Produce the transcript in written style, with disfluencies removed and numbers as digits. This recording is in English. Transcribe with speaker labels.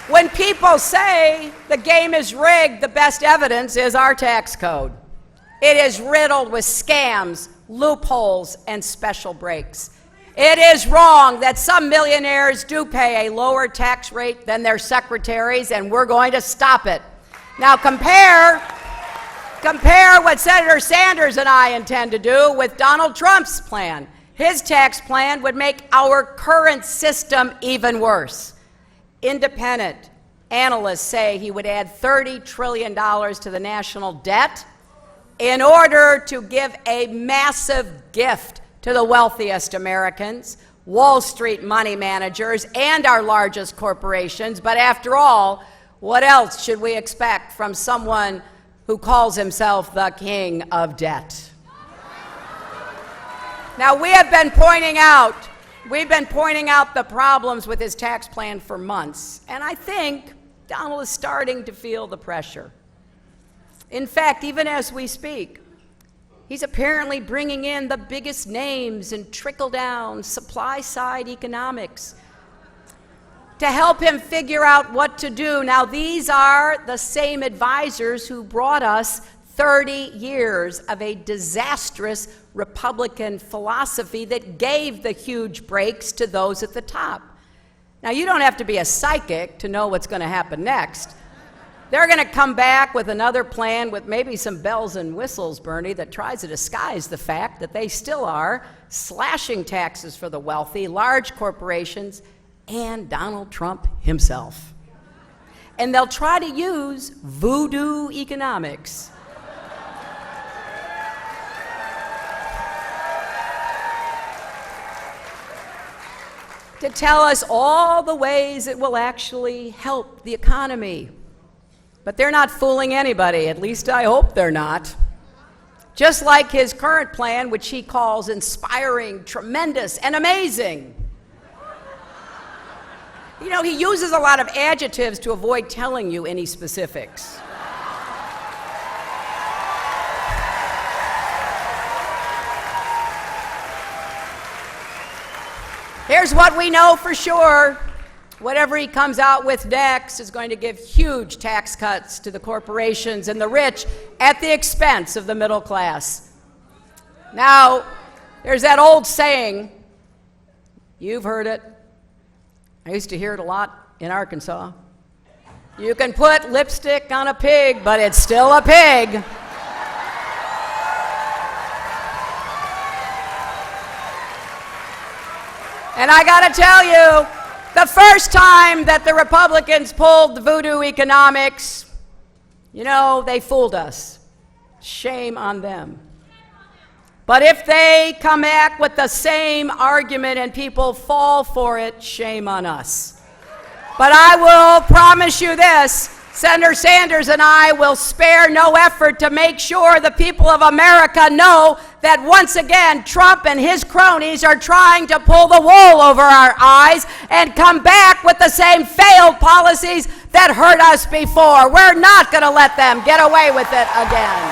Speaker 1: When people say the game is rigged, the best evidence is our tax code. It is riddled with scams, loopholes, and special breaks. It is wrong that some millionaires do pay a lower tax rate than their secretaries, and we're going to stop it. Now compare what Senator Sanders and I intend to do with Donald Trump's plan. His tax plan would make our current system even worse. Independent analysts say he would add $30 trillion to the national debt in order to give a massive gift to the wealthiest Americans, Wall Street money managers, and our largest corporations. But after all, what else should we expect from someone who calls himself the king of debt? Now, we've been pointing out the problems with his tax plan for months, and I think Donald is starting to feel the pressure. In fact, even as we speak, he's apparently bringing in the biggest names in trickle-down, supply-side economics to help him figure out what to do. Now, these are the same advisors who brought us 30 years of a disastrous Republican philosophy that gave the huge breaks to those at the top. Now, you don't have to be a psychic to know what's going to happen next. They're going to come back with another plan with maybe some bells and whistles, Bernie, that tries to disguise the fact that they still are slashing taxes for the wealthy, large corporations, and Donald Trump himself. And they'll try to use voodoo economics to tell us all the ways it will actually help the economy. But they're not fooling anybody, at least I hope they're not. Just like his current plan, which he calls inspiring, tremendous, and amazing. You know, he uses a lot of adjectives to avoid telling you any specifics. Here's what we know for sure. Whatever he comes out with next is going to give huge tax cuts to the corporations and the rich at the expense of the middle class. Now, there's that old saying, you've heard it. I used to hear it a lot in Arkansas. You can put lipstick on a pig, but it's still a pig. And I gotta tell you, the first time that the Republicans pulled the voodoo economics, you know, they fooled us. Shame on them. But if they come back with the same argument and people fall for it, shame on us. But I will promise you this, Senator Sanders and I will spare no effort to make sure the people of America know that once again Trump and his cronies are trying to pull the wool over our eyes and come back with the same failed policies that hurt us before. We're not going to let them get away with it again.